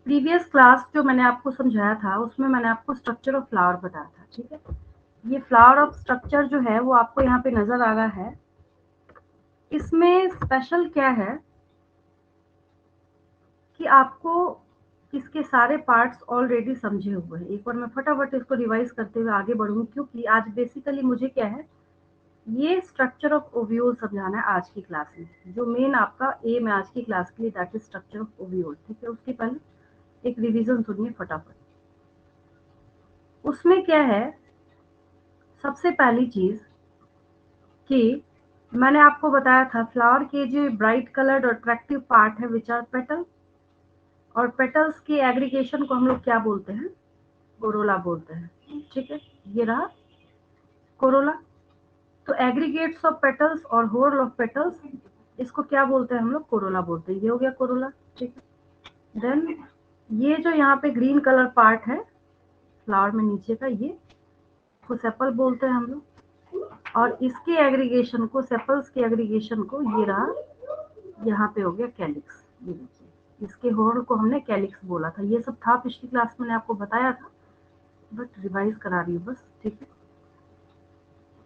Previous class जो मैंने आपको समझाया था उसमें मैंने आपको स्ट्रक्चर ऑफ फ्लावर बताया था, ठीक है। ये फ्लावर ऑफ स्ट्रक्चर जो है वो आपको यहाँ पे नजर आ रहा है। इसमें स्पेशल क्या है कि आपको इसके सारे पार्ट्स ऑलरेडी समझे हुए हैं। एक बार मैं फटाफट इसको रिवाइज करते हुए आगे बढ़ूँ, क्योंकि आज बेसिकली मुझे क्या है, ये स्ट्रक्चर ऑफ ओव्यूल समझाना है आज की क्लास में। जो मेन आपका एम है आज की क्लास के लिए, that is structure of ovule, ठीक है। उसके पहले एक रिवीजन सुनिए फटाफट। उसमें क्या है, सबसे पहली चीज कि मैंने आपको बताया था फ्लावर के जो ब्राइट कलर्ड और अट्रैक्टिव पार्ट है विच आर पेटल, और पेटल्स की एग्रीगेशन को हम लोग क्या बोलते हैं, कोरोला बोलते हैं, ठीक है। ये रहा कोरोला। तो एग्रीगेट्स ऑफ पेटल्स और होल ऑफ पेटल्स, इसको क्या बोलते हैं हम लोग, कोरोला बोलते हैं। ये हो गया कोरोला, ठीक है। देन ये जो यहाँ पे ग्रीन कलर पार्ट है फ्लावर में नीचे का, ये को सेपल बोलते हैं हम लोग, और इसकी एग्रीगेशन को, सेपल्स की एग्रीगेशन को, ये रहा यहाँ पे हो गया कैलिक्स। ये देखिए, इसके होल को हमने कैलिक्स बोला था। ये सब था पिछली क्लास में, मैंने आपको बताया था, बट रिवाइज करा रही हूँ बस, ठीक है।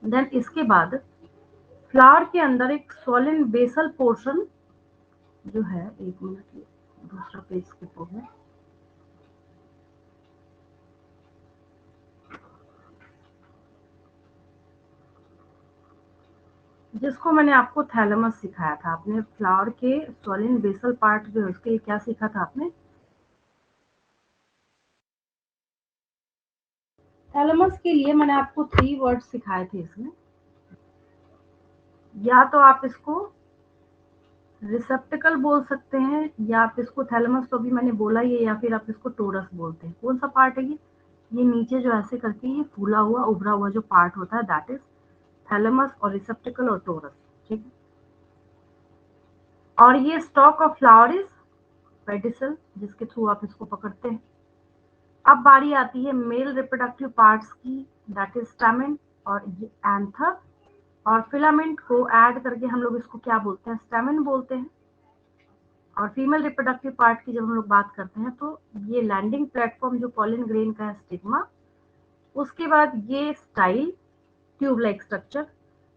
देन इसके बाद फ्लावर के अंदर एक सोलिन बेसल पोर्शन जो है, एक मिनट, दूसरा पेज स्किप हो गया। जिसको मैंने आपको थैलेमस सिखाया था। आपने फ्लावर के सोलिन बेसल पार्ट जो है उसके लिए क्या सीखा था आपने, थैलेमस के लिए मैंने आपको 3 वर्ड सिखाए थे इसमें। या तो आप इसको रिसेप्टिकल बोल सकते हैं, या आप इसको थैलेमस तो भी मैंने बोला ही है, या फिर आप इसको टोरस बोलते हैं। कौन सा पार्ट है ये नीचे जो ऐसे करके ये फूला हुआ उभरा हुआ जो पार्ट होता है, दैट इज थैलेमस और रिसेप्टिकल और टोरस, ठीक है। और ये stock of flower is pedicel, जिसके थ्रू आप इसको पकड़ते हैं। अब बारी आती है मेल रिप्रोडक्टिव पार्ट्स की, दैट इज स्टैमेन और ये एंथर, और फिलामेंट को ऐड करके हम लोग इसको क्या बोलते हैं, स्टैमेन बोलते हैं। और फीमेल रिप्रोडक्टिव पार्ट की जब हम लोग बात करते हैं तो ये लैंडिंग प्लेटफॉर्म जो पॉलिन ग्रेन का है, स्टिग्मा। उसके बाद ये स्टाइल, ट्यूब लाइक स्ट्रक्चर,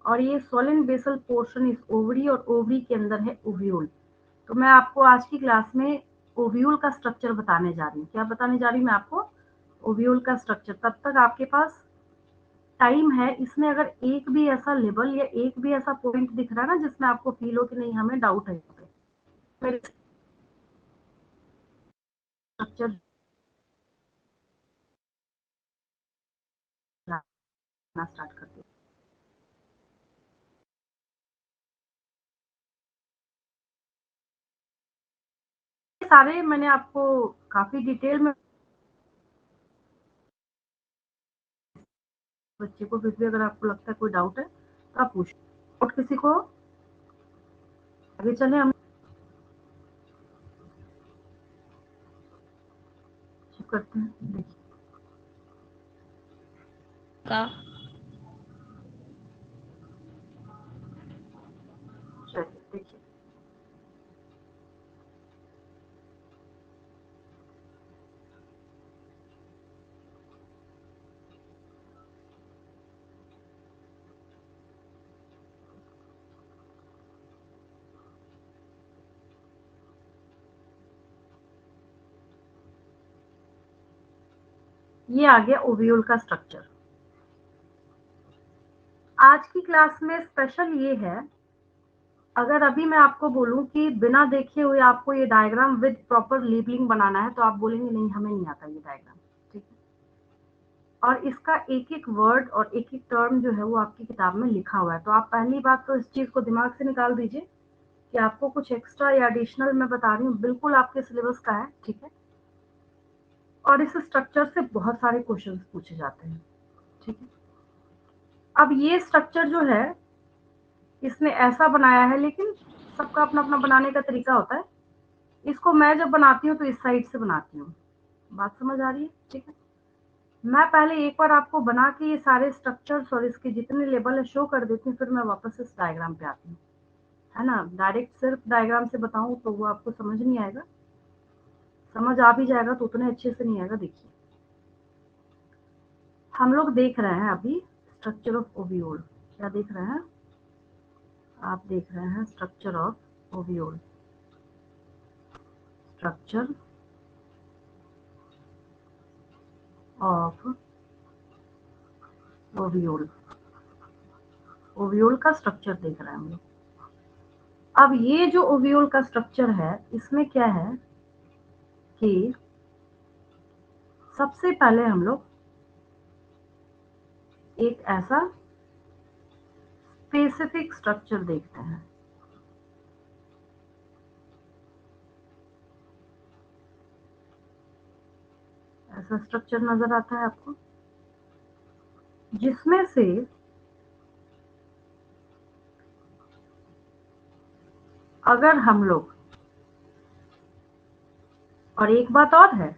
और ये सोलिन बेसल पोर्शन इस ओवरी, और ओवरी के अंदर है ओव्यूल। तो मैं आपको आज की क्लास में ओव्यूल का स्ट्रक्चर बताने जा रही हूँ। क्या बताने जा रही हूँ मैं आपको, ओव्यूल का स्ट्रक्चर। तब तक आपके पास टाइम है। इसमें अगर एक भी ऐसा लेवल या एक भी ऐसा पॉइंट दिख रहा है ना जिसमें आपको फील हो कि नहीं हमें डाउट है यहाँ पे, स्ट्रक्चर स्टार्ट करते हैं। सारे मैंने आपको काफी डिटेल में, बच्चे को फिर भी अगर आपको लगता है कोई डाउट है तो आप पूछ, और किसी को आगे चले हम करते हैं। देखिए का चलिए देखिए, ये आ गया ओव्यूल का स्ट्रक्चर। आज की क्लास में स्पेशल ये है, अगर अभी मैं आपको बोलूं कि बिना देखे हुए आपको ये डायग्राम विद प्रॉपर लेबलिंग बनाना है तो आप बोलेंगे नहीं हमें नहीं आता ये डायग्राम, ठीक है। और इसका एक एक वर्ड और एक एक टर्म जो है वो आपकी किताब में लिखा हुआ है। तो आप पहली बात तो इस चीज को दिमाग से निकाल दीजिए कि आपको कुछ एक्स्ट्रा या एडिशनल मैं बता रही हूँ, बिल्कुल आपके सिलेबस का है, ठीक है। और इस स्ट्रक्चर से बहुत सारे क्वेश्चंस पूछे जाते हैं, ठीक है। अब ये स्ट्रक्चर जो है इसने ऐसा बनाया है, लेकिन सबका अपना अपना बनाने का तरीका होता है। इसको मैं जब बनाती हूँ तो इस साइड से बनाती हूँ। बात समझ आ रही है, ठीक है। मैं पहले एक बार आपको बना के ये सारे स्ट्रक्चर्स और इसके जितने लेवल है शो कर देती हूँ, फिर मैं वापस इस डायग्राम पे आती हूँ, है ना। डायरेक्ट सिर्फ डायग्राम से बताऊँ तो वो आपको समझ नहीं आएगा। समझ आ भी जाएगा तो उतने अच्छे से नहीं आएगा। देखिए, हम लोग देख रहे हैं अभी स्ट्रक्चर ऑफ ओव्यूल। क्या देख रहे हैं? आप देख रहे हैं structure of ovule. Structure of ovule. Ovule का स्ट्रक्चर देख रहे हैं हम लोग। अब ये जो ओव्यूल का स्ट्रक्चर है, इसमें क्या है कि सबसे पहले हम लोग एक ऐसा स्पेसिफिक स्ट्रक्चर देखते हैं। ऐसा स्ट्रक्चर नजर आता है आपको, जिसमें से अगर हम लोग, और एक बात और है,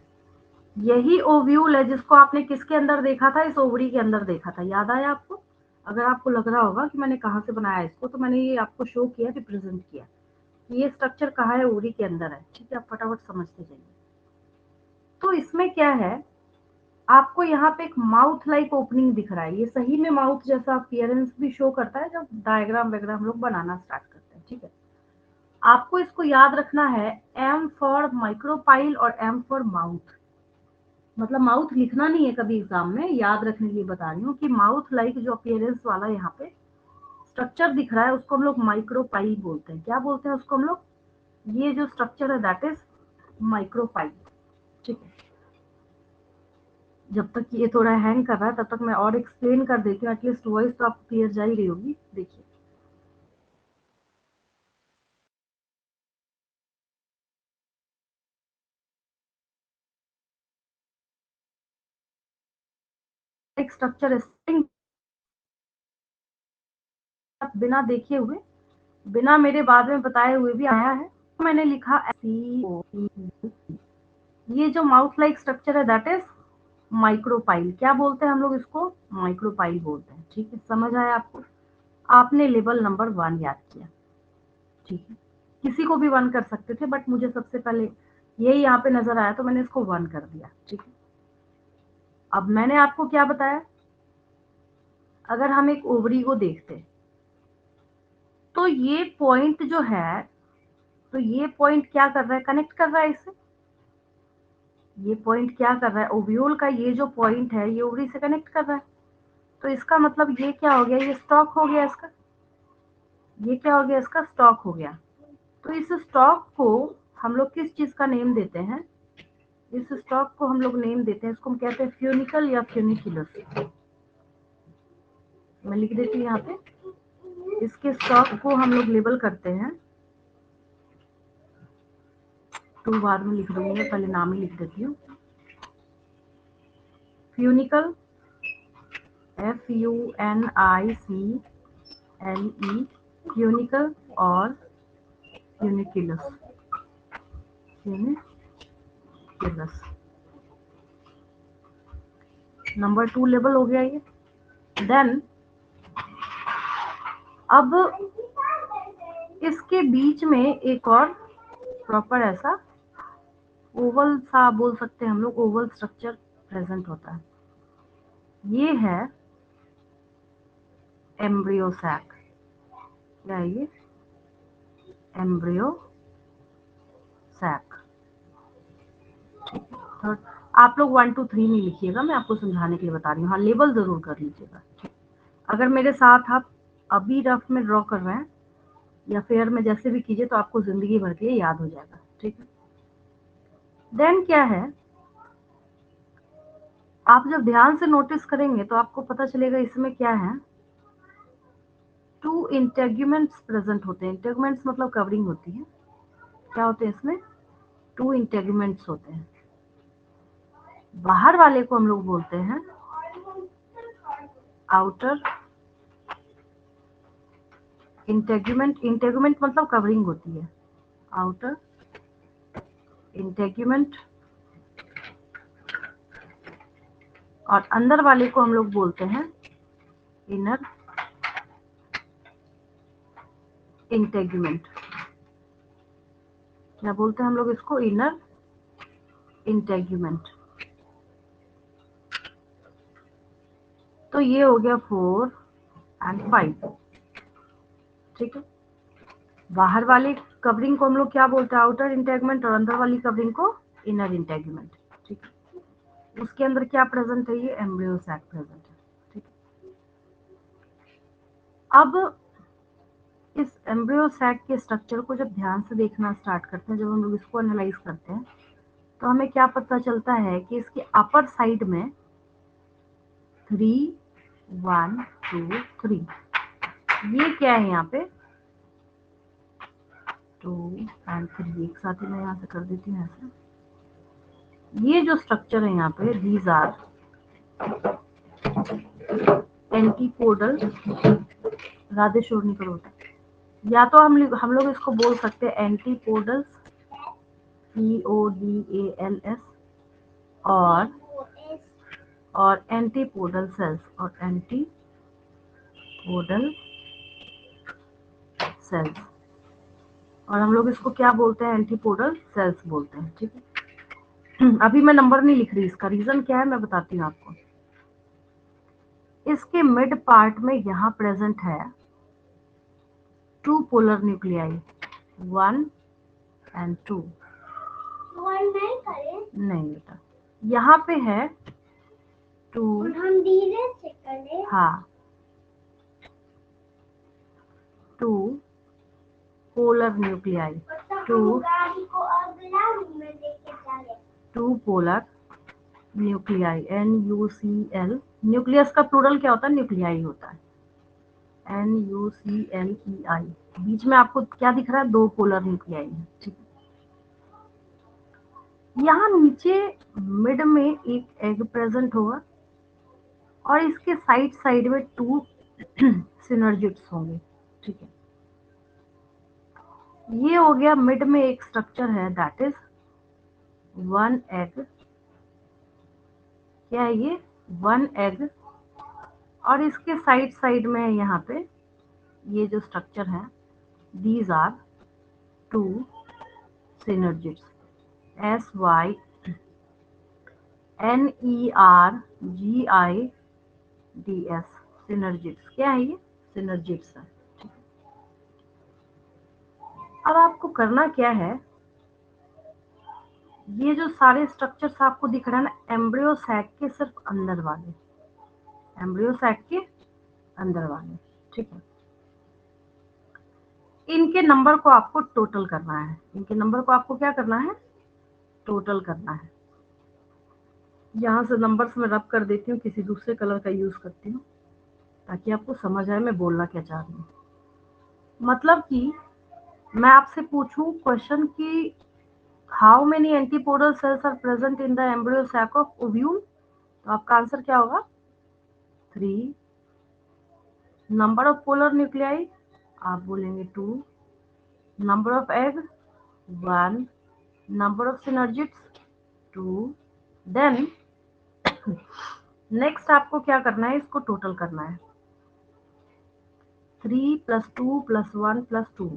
यही ओव्यूल है जिसको आपने किसके अंदर देखा था? इस ओवरी के अंदर देखा था। याद आया आपको? अगर आपको लग रहा होगा कि मैंने कहाँ से बनाया इसको, तो मैंने ये आपको शो किया, रिप्रेजेंट किया कि ये स्ट्रक्चर कहाँ है, ओवरी के अंदर है। ठीक है, आप फटाफट समझते जाइए। तो इसमें क्या है, आपको यहाँ पे एक माउथ लाइक ओपनिंग दिख रहा है। ये सही में माउथ जैसा अपीयरेंस भी शो करता है जब डायग्राम वगैरह हम लोग बनाना स्टार्ट करते हैं। ठीक है, आपको इसको याद रखना है, एम फॉर माइक्रोपाइल और एम फॉर माउथ। मतलब माउथ लिखना नहीं है कभी एग्जाम में, याद रखने के लिए बता रही हूँ कि माउथ लाइक जो अपीयरेंस वाला यहाँ पे स्ट्रक्चर दिख रहा है, उसको हम लोग माइक्रोपाइल बोलते हैं। क्या बोलते हैं उसको हम लोग? ये जो स्ट्रक्चर है दैट इज माइक्रोपाइल। ठीक है, जब तक ये थोड़ा हैंग कर रहा है तब तक मैं और एक्सप्लेन कर देती हूँ, एटलीस्ट वॉइस तो आपको क्लियर जा ही रही होगी। देखिए, एक स्ट्रक्चर है, बिना देखे हुए, बिना मेरे बाद में बताए हुए भी आया है। मैंने लिखा ये जो माउथ लाइक स्ट्रक्चर है दैट इज माइक्रोपाइल। क्या बोलते हैं हम लोग इसको? माइक्रोपाइल बोलते हैं। ठीक है, समझ आया आपको? आपने लेवल नंबर 1 याद किया। ठीक है, किसी को भी 1 कर सकते थे, बट मुझे सबसे पहले यही यहाँ पे नजर आया तो मैंने इसको 1 कर दिया। ठीक है, अब मैंने आपको क्या बताया, अगर हम एक ओवरी को देखते तो ये पॉइंट जो है, तो ये पॉइंट क्या कर रहा है? कनेक्ट कर रहा है इससे। ये पॉइंट क्या कर रहा है? ओव्यूल का ये जो पॉइंट है ये ओवरी से कनेक्ट कर रहा है। तो इसका मतलब ये क्या हो गया? ये स्टॉक हो गया इसका। ये क्या हो गया? इसका स्टॉक हो गया। तो इस स्टॉक को हम लोग किस चीज का नेम देते हैं? इस स्टॉक को हम लोग नेम देते हैं, इसको हम कहते हैं फ्यूनिकल या फ्यूनिकुलस। मैं लिख देती हूँ यहाँ पे, इसके स्टॉक को हम लोग लेबल करते हैं, तो बाद में लिख दूंगी, पहले नाम ही लिख देती हूँ। फ्यूनिकल, FUNICLE, फ्यूनिकल और फ्यूनिकुलस। फ्यूनिकुलस नंबर 2 लेवल हो गया ये। देन अब इसके बीच में एक और प्रॉपर ऐसा ओवल सा बोल सकते हैं हम लोग, ओवल स्ट्रक्चर प्रेजेंट होता है। ये है एम्ब्रियो सैक। क्या है ये? Embryo sac. थर्ड, आप लोग 1 2 3 नहीं लिखिएगा, मैं आपको समझाने के लिए बता रही हूँ। हाँ, लेबल जरूर कर लीजिएगा। अगर मेरे साथ आप अभी रफ में ड्रॉ कर रहे हैं या फेयर में, जैसे भी कीजिए, तो आपको जिंदगी भर के लिए याद हो जाएगा। ठीक है, देन क्या है, आप जब ध्यान से नोटिस करेंगे तो आपको पता चलेगा इसमें क्या है, 2 इंटेगुमेंट्स प्रेजेंट होते हैं। इंटेगुमेंट्स मतलब कवरिंग होती है। क्या होते हैं इसमें? 2 इंटेगुमेंट्स होते हैं। बाहर वाले को हम लोग बोलते हैं आउटर इंटेगुमेंट। इंटेगुमेंट मतलब कवरिंग होती है। आउटर इंटेगुमेंट, और अंदर वाले को हम लोग बोलते हैं इनर इंटेगुमेंट। क्या बोलते हैं हम लोग इसको? Inner integument. तो ये हो गया 4 एंड 5। ठीक है, बाहर वाली कवरिंग को हम लोग क्या बोलते हैं, आउटर इंटेगुमेंट, और अंदर वाली कवरिंग को इनर इंटेगुमेंट। ठीक है, उसके अंदर क्या प्रेजेंट है, ये एम्ब्रियो सैक प्रेजेंट है। ठीक है, अब इस एम्ब्रियो सैक के स्ट्रक्चर को जब ध्यान से देखना स्टार्ट करते हैं, जब हम लोग इसको एनालाइज करते हैं, तो हमें क्या पता चलता है कि इसके अपर साइड में 3 1 2 3, ये क्या है यहाँ पे 2 एंड 3, एक साथ ही मैं यहाँ से कर देती हूँ ऐसे। ये जो स्ट्रक्चर है यहाँ पे, दीज आर एंटीपोडल, राधे शोर नहीं करो, या तो हम लोग इसको बोल सकते हैं एंटीपोडल्स, PODALS, और एंटीपोडल सेल्स, और एंटीपोडल सेल्स, और हम लोग इसको क्या बोलते हैं, एंटीपोडल सेल्स बोलते हैं। ठीक है, अभी मैं नंबर नहीं लिख रही, इसका रीजन क्या है मैं बताती हूँ आपको। इसके मिड पार्ट में यहाँ प्रेजेंट है 2 पोलर न्यूक्लियाई, 1 एंड 2। नहीं बेटा, यहाँ पे है 2, हम धीरे से करें, हाँ 2 polar nuclei, 2 polar nuclei, NuCl। Nucleus का प्लूरल क्या होता है, न्यूक्लियाई होता है, NuClEI। बीच में आपको क्या दिख रहा है, 2 पोलर न्यूक्लियाई है। ठीक है, यहाँ नीचे मिड में एक एग प्रेजेंट होगा, और इसके साइड साइड में 2 सिनर्जिड्स होंगे। ठीक है, ये हो गया मिड में एक स्ट्रक्चर है, दैट इज 1 एग। क्या है ये, 1 एग, और इसके साइड साइड में है यहाँ पे ये जो स्ट्रक्चर है, these are 2 synergids, SYNERGIDS, synergids. क्या है ये, सिनर्जिड्स है। अब आपको करना क्या है, ये जो सारे स्ट्रक्चर्स आपको दिख रहे हैं ना, एम्ब्रियो सैक के सिर्फ अंदर वाले, एम्ब्रियो सैक के अंदर वाले। ठीक है, इनके नंबर को आपको टोटल करना है, इनके नंबर को आपको क्या करना है, टोटल करना है। यहाँ से नंबर्स में रब कर देती हूँ, किसी दूसरे कलर का यूज करती हूँ ताकि आपको समझ आए मैं बोलना क्या चाह रही हूँ। मतलब कि मैं आपसे पूछूं क्वेश्चन की how many antipodal cells are present in the embryo sac of ovule, तो आपका आंसर क्या होगा, 3। नंबर ऑफ पोलर न्यूक्लियाई, आप बोलेंगे 2। Number of egg, 1। Number of synergids, 2। Then next आपको क्या करना है, इसको टोटल करना है, 3 + 2 + 1 + 2,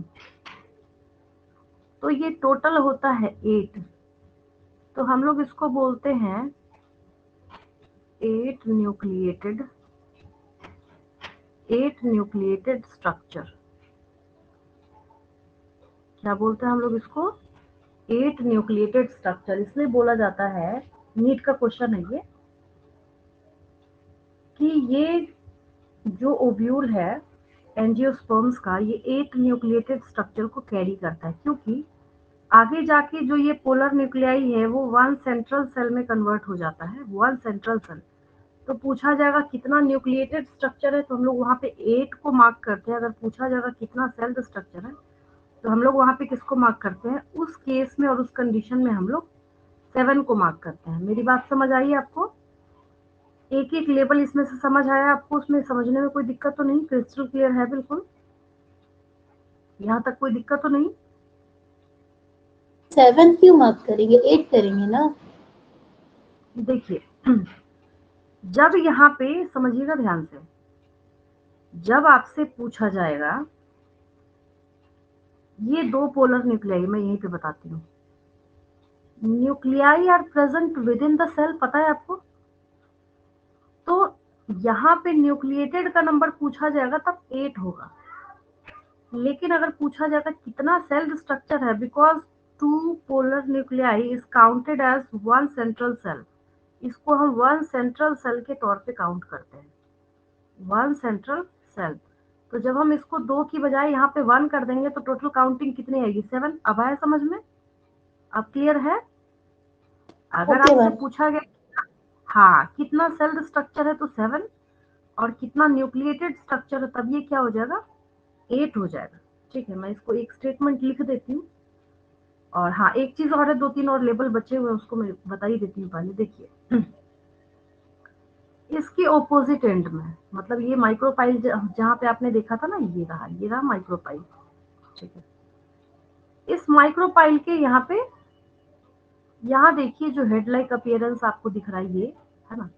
तो ये टोटल होता है 8। तो हम लोग इसको बोलते हैं 8 न्यूक्लिएटेड स्ट्रक्चर। क्या बोलते हैं हम लोग इसको, 8 न्यूक्लिएटेड स्ट्रक्चर। इसलिए बोला जाता है, नीट का क्वेश्चन है ये, कि ये जो ओव्यूल है एंजियोस्पर्म्स का, ये 8 न्यूक्लिएटेड स्ट्रक्चर को कैरी करता है, क्योंकि आगे जाके जो ये पोलर न्यूक्लियाई है वो 1 सेंट्रल सेल में कन्वर्ट हो जाता है, 1 सेंट्रल सेल। तो पूछा जाएगा कितना न्यूक्लिएटेड स्ट्रक्चर है, तो हम लोग वहाँ पे 8 को मार्क करते हैं। अगर पूछा जाएगा कितना सेल्ड स्ट्रक्चर है, तो हम लोग वहाँ पे किसको मार्क करते हैं, उस केस में और उस कंडीशन में हम लोग 7 को मार्क करते हैं। मेरी बात समझ आई आपको, एक एक लेवल इसमें से समझ आया आपको, उसमें समझने में कोई दिक्कत तो नहीं, क्रिस्टल क्लियर है बिल्कुल, यहाँ तक कोई दिक्कत तो नहीं। 7 क्यों मार्क करेंगे, 8 करेंगे ना। देखिए, जब यहाँ पे समझिएगा ध्यान से, जब आपसे पूछा जाएगा ये 2 पोलर न्यूक्लियाई, मैं यहीं पे बताती हूँ, nuclei are present within the cell, पता है आपको? तो यहाँ पे न्यूक्लिएटेड का नंबर पूछा जाएगा तब 8 होगा, लेकिन अगर पूछा जाता कितना सेल स्ट्रक्चर है, because 2 polar nuclei is counted as 1 central cell, इसको हम 1 सेंट्रल सेल के तौर पे काउंट करते हैं, 1 सेंट्रल सेल। तो जब हम इसको 2 की बजाय यहाँ पे 1 कर देंगे तो टोटल काउंटिंग कितनी आएगी? 7। अब आया समझ में? अब क्लियर है? अगर ओके आपसे मैम। पूछा गया हाँ कितना सेल स्ट्रक्चर है तो 7, और कितना न्यूक्लिएटेड स्ट्रक्चर है तब ये क्या हो जाएगा? 8 हो जाएगा। ठीक है, मैं इसको एक स्टेटमेंट लिख देती हूँ। और हाँ, एक चीज और है, 2-3 और लेबल बचे हुए हैं, उसको मैं बता ही देती हूँ पहले। देखिए इसकी ऑपोजिट एंड में, मतलब ये माइक्रोपाइल जहाँ पे आपने देखा था ना, ये रहा माइक्रोपाइल। ठीक है, इस माइक्रोपाइल के यहाँ पे, यहाँ देखिए जो हेड लाइक अपीयरेंस आपको दिख रहा है ना,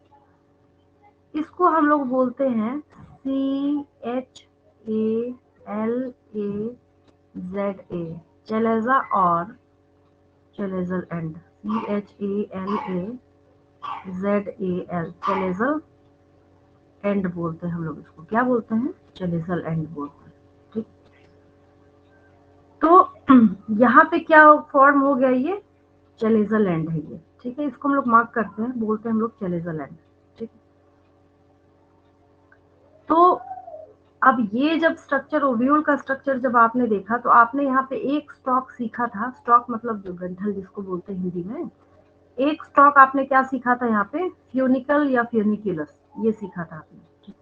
इसको हम लोग बोलते हैं CHALAZA, चलेजा और चलेजल एंड, CHALAZAL, चलेजल एंड बोलते हैं हम लोग इसको। क्या बोलते हैं? चलेजल एंड बोलते हैं। ठीक, तो यहाँ पे क्या फॉर्म हो गया? ये चलेजल एंड है ये। ठीक है, इसको हम लोग मार्क करते हैं, बोलते हैं हम लोग चलेजल एंड। ठीक, तो अब ये जब स्ट्रक्चर, ओव्यूल का स्ट्रक्चर जब आपने देखा तो आपने यहाँ पे एक स्टॉक सीखा था, स्टॉक मतलब जो गंठल जिसको बोलते हैं हिंदी में, एक स्टॉक आपने क्या सीखा था यहाँ पे? फ्यूनिकल या फ्यूनिकुलस, ये सीखा था आपने।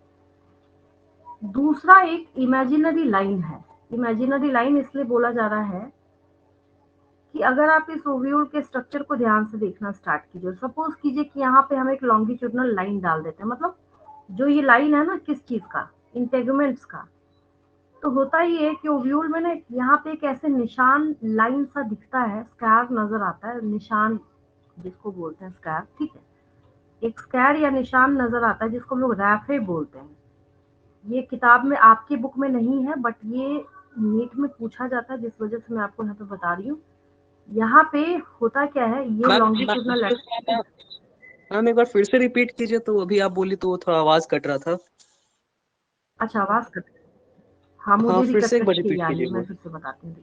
दूसरा एक इमेजिनरी लाइन है। इमेजिनरी लाइन इसलिए बोला जा रहा है कि अगर आप इस ओव्यूल के स्ट्रक्चर को ध्यान से देखना स्टार्ट कीजिए, सपोज कीजिए कि यहाँ पे हम एक लॉन्गिट्यूडनल लाइन डाल देते हैं, मतलब जो ये लाइन है ना, किस चीज का? इंटेगुमेंट्स का। तो होता ये है कि ओव्यूल में ना यहाँ पे एक ऐसे निशान लाइन सा दिखता है, स्कार नजर आता है, निशान जिसको बोलते हैं स्कार। ठीक है, एक स्कार या निशान नजर आता है जिसको हम लोग रैफे बोलते हैं। ये किताब में आपकी बुक में नहीं है, बट ये नीट में पूछा जाता है, जिस वजह से मैं आपको यहाँ पे बता रही हूँ। यहाँ पे होता क्या है, ये मैम लॉन्गिट्यूडनल एक्सिस। मैम एक बार फिर से रिपीट कीजिए, तो अभी आप बोली तो थोड़ा आवाज कट रहा था। अच्छा, आवाज कट? हाँ, हाँ, मुझे भी फिर कट से एक कट बार के ही रिपीट आ रही कीजिए है, एक मैं बार। फिर से बताती हूँ।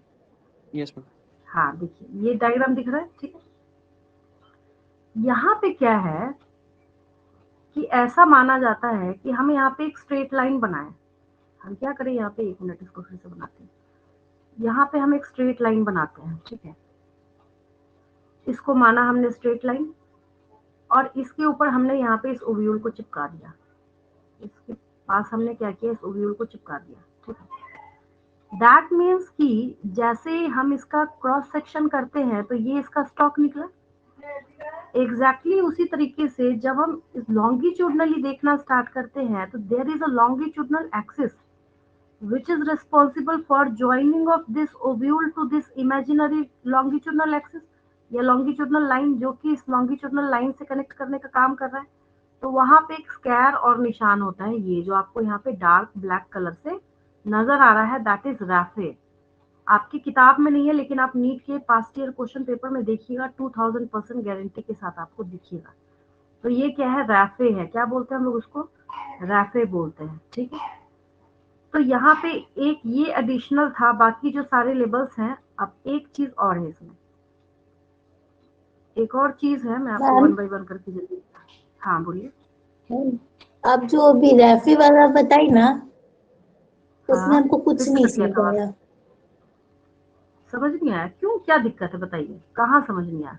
Yes ma'am. हाँ देखिए, ये डायग्राम दिख रहा है। ठीक है, यहाँ पे क्या है कि ऐसा माना जाता है कि हम यहाँ पे एक स्ट्रेट लाइन बनाएं। हम क्या करें यहाँ पे, 1 मिनट, इसको फिर से बनाते हैं। यहाँ पे हम एक स्ट्रेट लाइन बनाते हैं। ठीक है, इसको माना हमने स्ट्रेट लाइन, और इसके ऊपर हमने यहाँ पे इस ओव्यूल को चिपका दिया। इसके पास हमने क्या किया? इस ओव्यूल को चिपका दिया। ठीक है, दैट मीन्स कि जैसे हम इसका क्रॉस सेक्शन करते हैं तो ये इसका स्टॉक निकला। एग्जैक्टली उसी तरीके से जब हम इस लॉन्गिट्यूडनली देखना स्टार्ट करते हैं तो there is a longitudinal axis which is responsible for joining of this ovule to this imaginary longitudinal axis, या longitudinal line जो कि इस longitudinal line से कनेक्ट करने का काम कर रहा है। तो वहां पे एक स्क्वायर और निशान होता है, ये जो आपको यहाँ पे डार्क ब्लैक कलर से नजर आ रहा है, दैट इज रैफे। आपकी किताब में नहीं है, लेकिन आप नीट के पास्ट ईयर क्वेश्चन पेपर में देखिएगा, 2000% गारंटी के साथ आपको दिखेगा। तो ये क्या है? रैफे है। क्या बोलते हैं हम लोग उसको? रैफे बोलते हैं। ठीक है, तो यहाँ पे एक ये एडिशनल था, बाकी जो सारे लेबल्स हैं। अब एक चीज और है इसमें, एक और चीज है, मैं आपको मैम, 1 बाय 1 करके जल्दी। हाँ बोलिए। आप जो अभी रैफी वाला बताई ना, उसमें हाँ, हमको कुछ फिर से नहीं कट गया था समझ आवाज, आया। समझ नहीं आया? क्यों, क्या दिक्कत है बताइए, कहाँ समझ नहीं आया?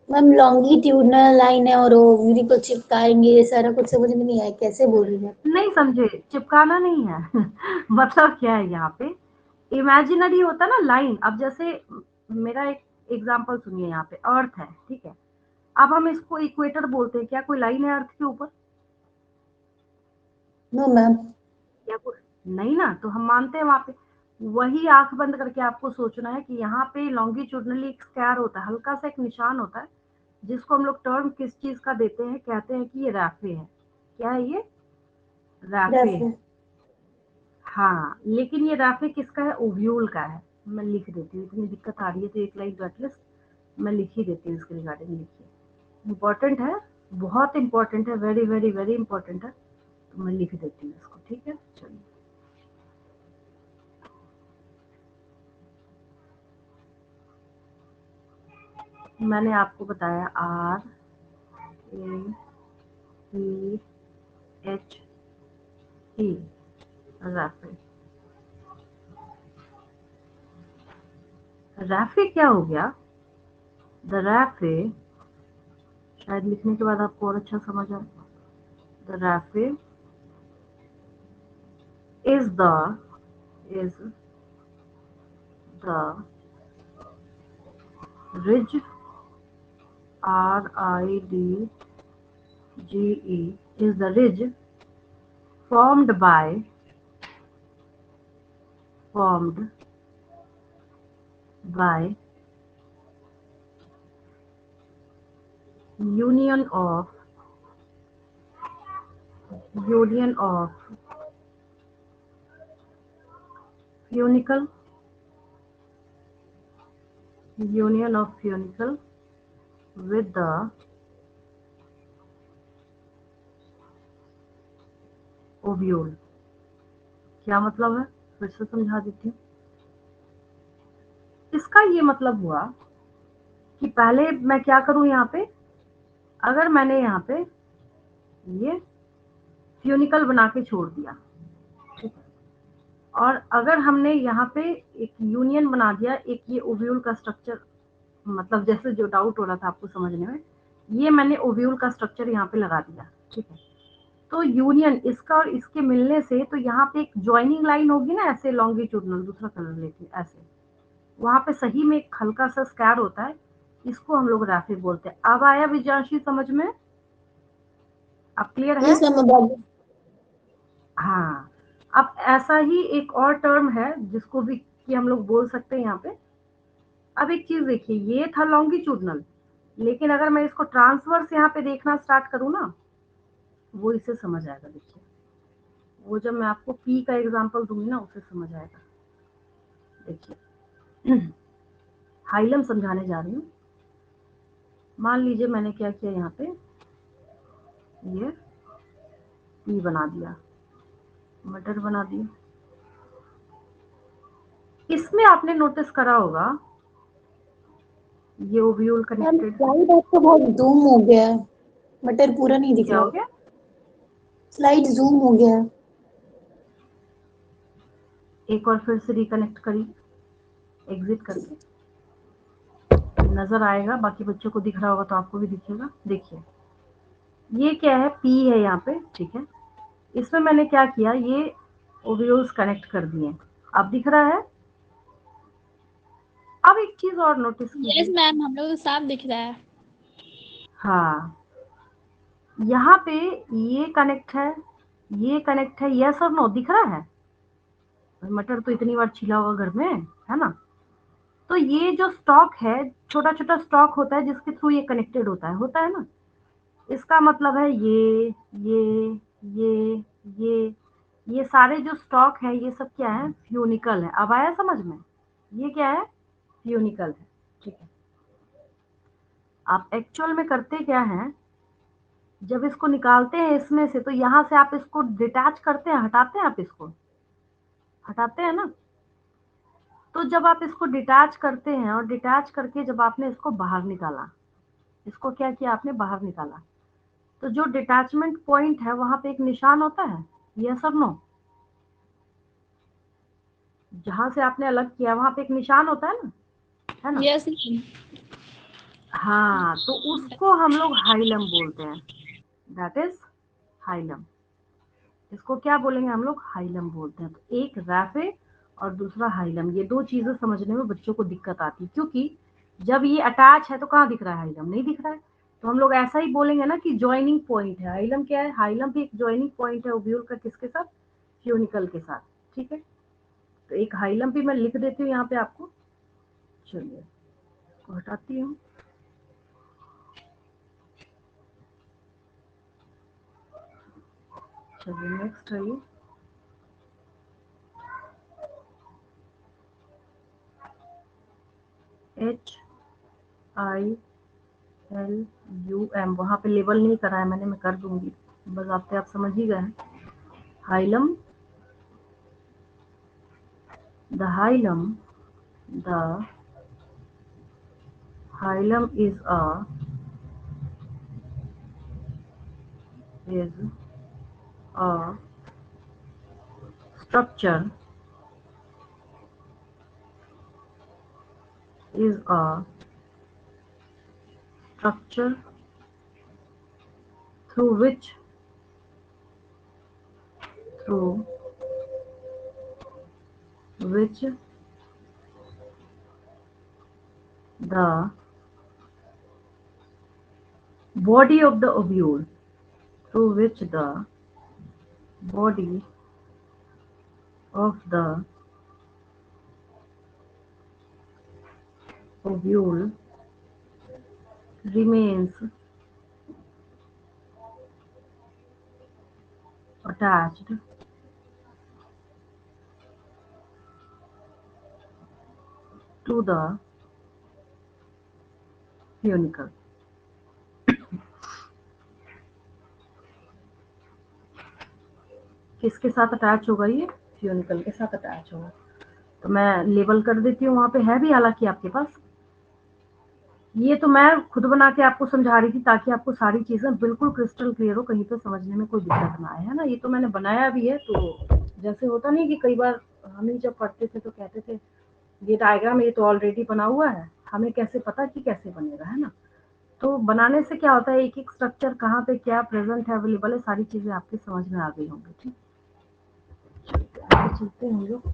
मैम लॉन्गिट्यूडनल लाइन है और ओवरी को चिपकाएंगे, ये सारा कुछ समझ में नहीं आया, कैसे बोल रही हैं? नहीं समझे? चिपकाना नहीं है मतलब क्या है यहाँ पे, इमेजिनरी होता है ना लाइन। अब जैसे मेरा एक एग्जांपल सुनिए, यहाँ पे अर्थ है। ठीक है, अब हम इसको इक्वेटर बोलते हैं, क्या कोई लाइन है अर्थ के ऊपर? No ma'am. या कोई नहीं ना, तो हम मानते हैं वहां पे। वही आंख बंद करके आपको सोचना है कि यहाँ पे लॉन्गिट्यूडनली एक स्क्वायर होता है, हल्का सा एक निशान होता है, जिसको हम लोग टर्म किस चीज का देते हैं? कहते हैं कि ये रैफे है। क्या है ये? रैफे रैफी। है। हाँ, लेकिन ये रैफे किसका है? ओव्यूल का है। मैं लिख देती हूँ, इतनी दिक्कत आ रही है तो एक लाइन तो एटलीस्ट मैं लिख ही देती हूँ इसके रिगार्डिंग। लिखिए, इम्पॉर्टेंट है, बहुत इम्पॉर्टेंट है, वेरी वेरी वेरी इम्पॉर्टेंट है, तो मैं लिख देती हूँ इसको। ठीक है, चलिए। मैंने आपको बताया RAPHE, रैफे। रैफे क्या हो गया? द रैफे, शायद लिखने के बाद आपको और अच्छा समझ आए। The raphe is the ridge, RIDGE, is the ridge formed by union of funicle with the ovule। क्या मतलब है? फिर से समझा देती हूँ। इसका ये मतलब हुआ कि पहले मैं क्या करूं, यहाँ पे अगर मैंने यहाँ पे ये फ्यूनिकल बना के छोड़ दिया, ठीक है, और अगर हमने यहाँ पे एक यूनियन बना दिया, एक ये ओव्यूल का स्ट्रक्चर, मतलब जैसे जो डाउट हो रहा था आपको समझने में, ये मैंने ओव्यूल का स्ट्रक्चर यहाँ पे लगा दिया, ठीक है। तो यूनियन इसका और इसके मिलने से, तो यहाँ पे एक ज्वाइनिंग लाइन होगी ना, ऐसे लॉन्गिट्यूडनल, दूसरा कलर लेके ऐसे, वहां पे सही में एक हल्का सा स्क्वायर होता है, इसको हम लोग रैफे बोलते हैं। अब आया विजयांशी समझ में? अब क्लियर है? Yes ma'am. हाँ, अब ऐसा ही एक और टर्म है जिसको भी कि हम लोग बोल सकते हैं यहाँ पे। अब एक चीज देखिए, ये था लॉन्गिट्यूडनल, लेकिन अगर मैं इसको ट्रांसवर्स यहाँ पे देखना स्टार्ट करूँ ना, वो इसे समझ आएगा। देखिए, वो जब मैं आपको पी का एग्जांपल दूंगी ना, उसे समझ आएगा। देखिए, हाइलम समझाने जा रही हूँ। मान लीजिए मैंने क्या किया, यहाँ पे ये पी बना दिया, मटर बना दिया। इसमें आपने नोटिस करा होगा ये ओव्यूल कनेक्टेड। स्लाइड आपका बहुत जूम हो गया है, मटर पूरा नहीं दिख क्या रहा। हो गया? स्लाइड जूम हो गया है। एक और फिर से रिकनेक्ट करिए, एग्जिट करके, नजर आएगा, बाकी बच्चों को दिख रहा होगा तो आपको भी दिखेगा। देखिए, ये क्या है? पी है यहाँ पे, ठीक है। इसमें मैंने क्या किया, ये ओव्यूल्स कनेक्ट कर दिए। अब दिख रहा है? अब एक चीज और नोटिस यस कीजिए। मैम, हम लोग को साफ दिख रहा है। हाँ, यहाँ पे ये कनेक्ट है, ये कनेक्ट है, यस और नो दिख रहा है? मटर तो इतनी बार छिला होगा घर में, है ना? तो ये जो स्टॉक है, छोटा छोटा स्टॉक होता है जिसके थ्रू ये कनेक्टेड होता है ना। इसका मतलब है ये ये सारे जो स्टॉक है, ये सब क्या है? फ्यूनिकल है। अब आया समझ में? ये क्या है? फ्यूनिकल है, ठीक है। आप एक्चुअल में करते क्या हैं, जब इसको निकालते हैं इसमें से, तो यहाँ से आप इसको डिटैच करते हैं, हटाते हैं, आप इसको हटाते हैं ना। तो जब आप इसको डिटैच करते हैं, और डिटैच करके जब आपने इसको बाहर निकाला, इसको क्या किया आपने? बाहर निकाला, तो जो डिटैचमेंट पॉइंट है वहां पे एक निशान होता है, यस और नो? जहां से आपने अलग किया वहां पे एक निशान होता है ना? Yes ma'am. हाँ, तो उसको हम लोग हाइलम बोलते हैं। That is hilum. इसको क्या बोलेंगे हम लोग? हाइलम बोलते हैं। तो एक रैफे और दूसरा हाइलम, ये दो चीजें समझने में बच्चों को दिक्कत आती है, क्योंकि जब ये अटैच है तो कहाँ दिख रहा है? हाइलम नहीं दिख रहा है। तो हम लोग ऐसा ही बोलेंगे ना कि ज्वाइनिंग पॉइंट है। हाइलम क्या है? हाइलम भी एक ज्वाइनिंग पॉइंट है ओव्यूल का, किसके साथ? फ्यूनिकल के साथ, ठीक है। तो एक हाइलम भी मैं लिख देती हूँ यहाँ पे आपको। चलिए, इसको हटाती हूँ। चलिए, नेक्स्ट है ये HYLUM, वहां पे लेबल नहीं करा है मैंने, मैं कर दूंगी, बस आप समझ ही गए हैं। Hilum, the hilum is a structure through which the body of the ovule remains attached to the funicle. किसके साथ अटैच होगा? ये फ्यूनिकल के साथ अटैच होगा। तो मैं लेबल कर देती हूँ, वहां पे है भी हालांकि आपके पास। ये तो मैं खुद बना के आपको समझा रही थी ताकि आपको सारी चीजें बिल्कुल क्रिस्टल क्लियर हो, कहीं पे समझने में कोई दिक्कत ना आए, है ना। ये तो मैंने बनाया भी है, तो जैसे होता नहीं कि कई बार हम ही जब पढ़ते थे तो कहते थे ये डायग्राम ये तो ऑलरेडी बना हुआ है, हमें कैसे पता कि कैसे बनेगा, है ना। तो बनाने से क्या होता है, एक एक स्ट्रक्चर कहाँ पे क्या प्रेजेंट है, अवेलेबल है, सारी चीजें आपकी समझ में आ गई होंगी। ठीक, चलते हैं हम लोग।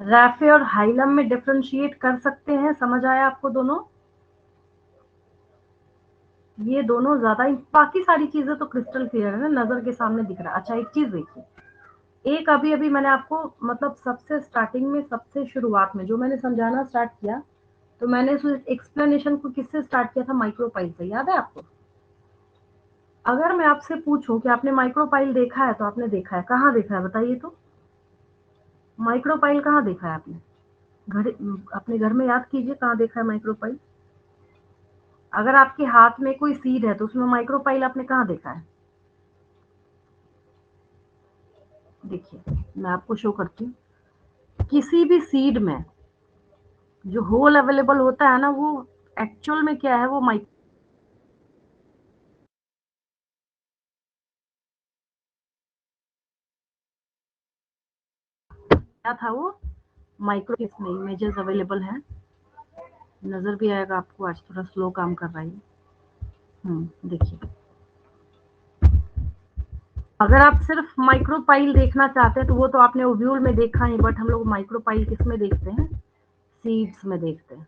रैफे और हाइलम में डिफरेंशिएट कर सकते हैं, समझ आया आपको दोनों? ये दोनों ज्यादा, बाकी सारी चीजें तो क्रिस्टल क्लियर है ना, नजर के सामने दिख रहा है। अच्छा एक चीज देखिए, एक अभी मैंने आपको मतलब सबसे स्टार्टिंग में, सबसे शुरुआत में जो मैंने समझाना स्टार्ट किया, तो मैंने उस एक्सप्लेनेशन को किससे स्टार्ट किया था? माइक्रोपाइल से, याद है आपको? अगर मैं आपसे पूछूं कि आपने माइक्रोपाइल देखा है, तो आपने देखा है, कहाँ देखा है बताइए तो? माइक्रोपाइल कहाँ देखा है आपने? घर, अपने घर में याद कीजिए, कहाँ देखा है माइक्रोपाइल? अगर आपके हाथ में कोई सीड है तो उसमें माइक्रोपाइल आपने कहाँ देखा है? देखिए मैं आपको शो करती हूँ, किसी भी सीड में जो होल अवेलेबल होता है ना, वो एक्चुअल में क्या है, वो क्या था, वो माइक्रो, इसमें इमेजेस अवेलेबल हैं, नजर भी आएगा आपको, आज थोड़ा स्लो काम कर रहा है। देखिए, अगर आप सिर्फ माइक्रोपाइल देखना चाहते हैं तो वो तो आपने ओव्यूल में देखा ही, बट हम लोग माइक्रोपाइल किस में देखते हैं? सीड्स में देखते हैं।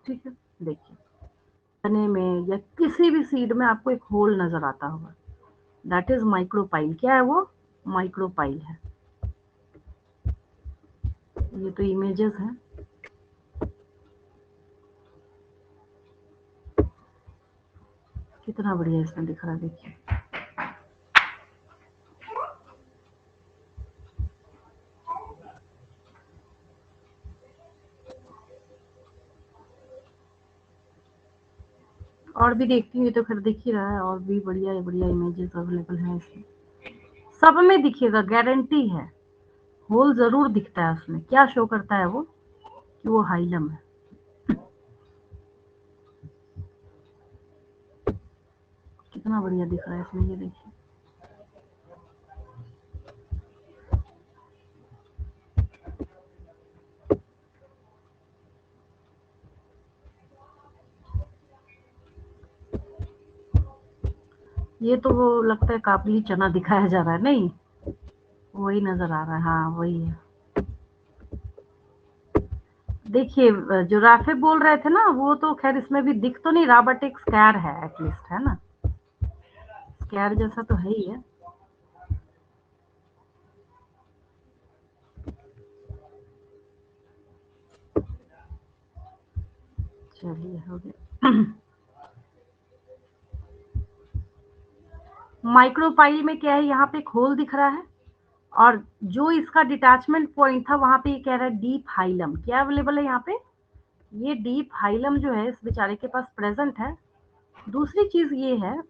ठीक है, देखिए तने में या किसी भी सीड में आपको एक होल नजर आता होगा, दैट इज माइक्रोपाइल। क्या है वो? माइक्रोपाइल है। ये तो इमेजेस हैं, कितना बढ़िया इसमें दिख रहा है, देखिए। और भी देखती हूँ, तो फिर दिख ही रहा है, और भी बढ़िया बढ़िया इमेजेस अवेलेबल है इसमें, सब में दिखेगा, गारंटी है। होल जरूर दिखता है उसमें। क्या शो करता है वो? कि वो हाइलम है। कितना बढ़िया दिख रहा है इसमें, ये देखिए। ये तो वो लगता है काबुली चना दिखाया जा रहा है, नहीं वही नजर आ रहा है, हाँ वही है। देखिए जो राफे बोल रहे थे ना, वो तो खैर इसमें भी दिख तो नहीं रहा, बट एक स्क्वायर है एटलीस्ट, है ना, स्क्वायर जैसा तो है ही है। चलिए हो गया। माइक्रोपाइल में क्या है, यहाँ पे एक होल दिख रहा है, और जो इसका डिटैचमेंट पॉइंट था वहां पे ये कह रहा है डीप हाइलम। क्या अवेलेबल है यहाँ पे? ये डीप हाइलम जो है इस बेचारे के पास प्रेजेंट है। दूसरी चीज ये है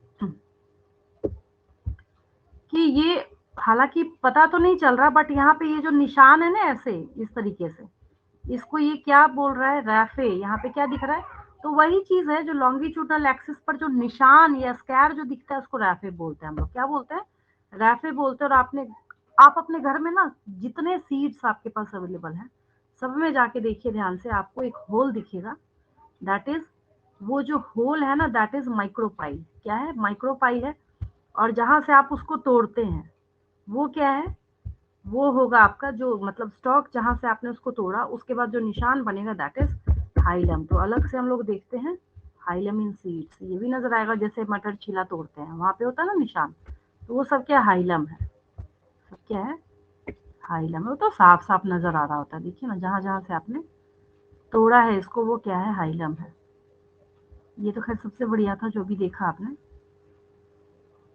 कि ये हालांकि पता तो नहीं चल रहा, बट यहाँ पे ये जो निशान है ना ऐसे इस तरीके से, इसको ये क्या बोल रहा है? रैफे। यहाँ पे क्या दिख रहा है? तो वही चीज है जो लॉन्गिट्यूडनल एक्सिस पर जो निशान या स्क्वायर जो दिखता है उसको रैफे बोलते हैं। हम लोग क्या बोलते हैं? रैफे बोलते हैं। और आप अपने घर में ना जितने सीड्स आपके पास अवेलेबल हैं सब में जाके देखिए ध्यान से, आपको एक होल दिखेगा। दैट इज, वो जो होल है ना, दैट इज माइक्रोपाइल। क्या है? माइक्रोपाइल है। और जहां से आप उसको तोड़ते हैं वो क्या है? वो होगा आपका जो मतलब स्टॉक, जहां से आपने उसको तोड़ा उसके बाद जो निशान बनेगा दैट इज हाइलम। तो अलग से हम लोग देखते हैं हाइलम इन सीड्स, ये भी नजर आएगा। जैसे मटर छिला तोड़ते हैं वहां पे होता है ना निशान, तो वो सब क्या हाइलम है। सब क्या है? हाइलम है। वो तो साफ साफ नजर आ रहा होता है, देखिए ना, जहां जहां से आपने तोड़ा है इसको वो क्या है? हाइलम है। ये तो खैर सबसे बढ़िया था जो भी देखा आपने।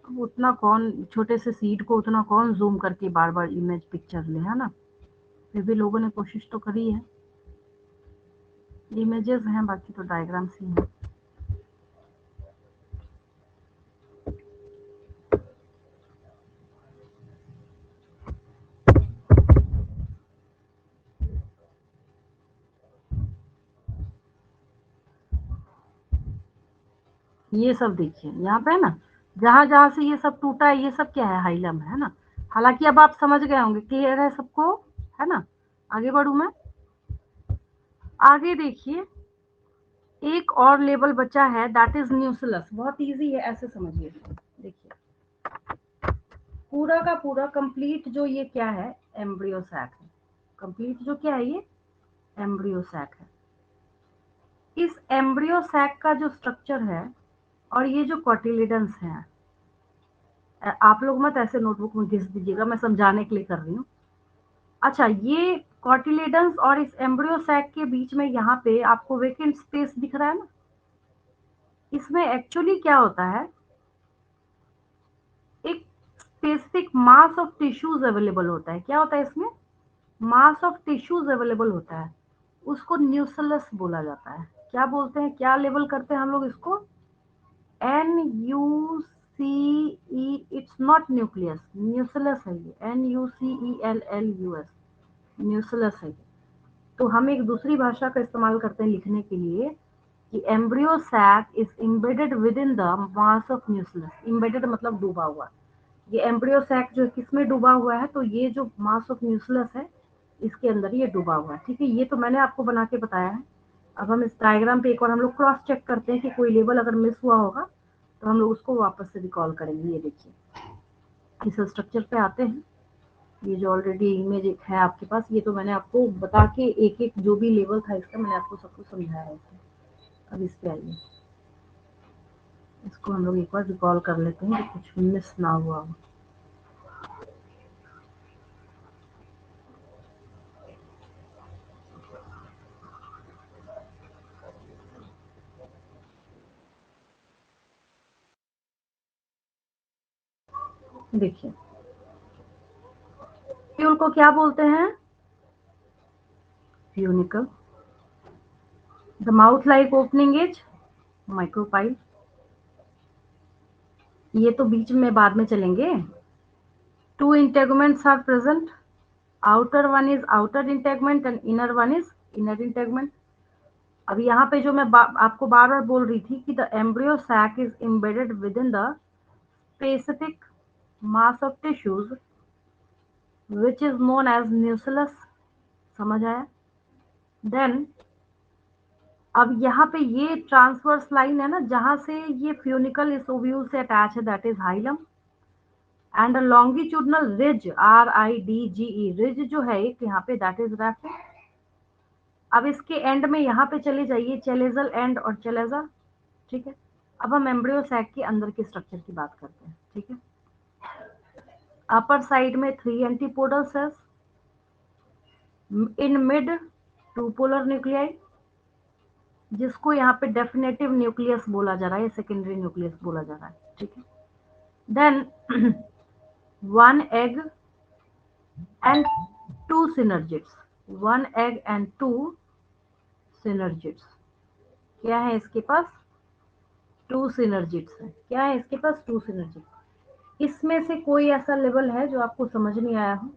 अब उतना कौन, छोटे से सीड को उतना कौन जूम करके बार बार इमेज पिक्चर ले, है ना? फिर भी लोगों ने कोशिश तो करी है। इमेजेस हैं, बाकी तो डायग्राम्स ही हैं। ये सब देखिए यहाँ पे है ना, जहां जहां से ये सब टूटा है ये सब क्या है? हाइलम है ना। हालांकि अब आप समझ गए होंगे, क्लियर है सबको, है ना? आगे बढ़ू मैं। आगे देखिए, एक और लेवल बचा है दैट इज न्यूक्लियस। बहुत इजी है, ऐसे समझिए। देखिए पूरा का पूरा कंप्लीट जो ये क्या है? एम्ब्रियो सैक है। कंप्लीट जो क्या है? ये एम्ब्रियो सैक है। इस एम्ब्रियो सैक का जो स्ट्रक्चर है और ये जो कोटिलिडन्स हैं, आप लोग मत ऐसे नोटबुक में घिस दीजिएगा, मैं समझाने के लिए कर रही हूँ। अच्छा, ये कोटिलिडन्स और इस एम्ब्रियो सैक के बीच में यहाँ पे आपको वेकेंट स्पेस दिख रहा है ना, इसमें एक्चुअली क्या होता है? एक specific mass of tissues available होता है। क्या होता है इसमें? मास ऑफ टिश्यूज अवेलेबल होता है। उसको न्यूक्लियस बोला जाता है। क्या बोलते हैं? क्या लेवल करते हैं हम लोग इसको? NuCe। It's not nucleus, nucleus है ये। NuCellus, न्यूक्लियस है ये। तो हम एक दूसरी भाषा का इस्तेमाल करते हैं लिखने के लिए कि embryo sac is embedded within the mass of nucleus. Embedded मतलब डूबा हुआ। ये एम्ब्रियो सैक जो किसमें डूबा हुआ है? तो ये जो मास ऑफ न्यूक्लियस है इसके अंदर ये डूबा हुआ है। ठीक है, ये तो मैंने आपको बना के बताया है। अब हम इस डायग्राम पे एक और हम लोग क्रॉस चेक करते हैं कि कोई लेवल अगर मिस हुआ होगा तो हम लोग उसको वापस से रिकॉल करेंगे। ये देखिए, इस स्ट्रक्चर पे आते हैं। ये जो ऑलरेडी इमेज एक है आपके पास, ये तो मैंने आपको बता के एक एक जो भी लेवल था इसका मैंने आपको सब कुछ समझाया है। अब इस पे आइए, इसको हम लोग एक बार रिकॉल कर लेते हैं कि कुछ मिस ना हुआ हो। देखिए, फ्यूल को क्या बोलते हैं? Funicle. The mouth like opening is micropyle. ये तो बीच में बाद में चलेंगे। Two integuments are present. Outer one is outer integument and inner one is inner integument. अब यहाँ पे जो मैं आपको बार बार बोल रही थी कि the embryo sac is embedded within the specific mass of tissues which is known as nucleus. समझ आया? देन अब यहाँ पे ये ट्रांसवर्स लाइन है ना, जहां से ये फ्यूनिकल इस ओव्यूल से अटैच है, that is hilum. And longitudinal ridge, RIDGE, ridge जो है एक यहाँ पे, दैट इज रैफे। अब इसके एंड में यहाँ पे चले जाइए, चेलेजल एंड और चेलेजा। ठीक है, अब हम एम्ब्रियो सैक के अंदर के स्ट्रक्चर की बात करते हैं। ठीक है, अपर साइड में 3 antipodal cells, in mid 2 polar nuclei, जिसको यहाँ पे डेफिनेटिव न्यूक्लियस बोला जा रहा है, सेकेंडरी न्यूक्लियस बोला जा रहा है। ठीक है, then 1 egg and 2 synergids, 1 egg and 2 synergids। क्या है इसके पास? 2 synergids है। क्या है इसके पास? 2 synergids। इसमें से कोई ऐसा लेवल है जो आपको समझ नहीं आया हो?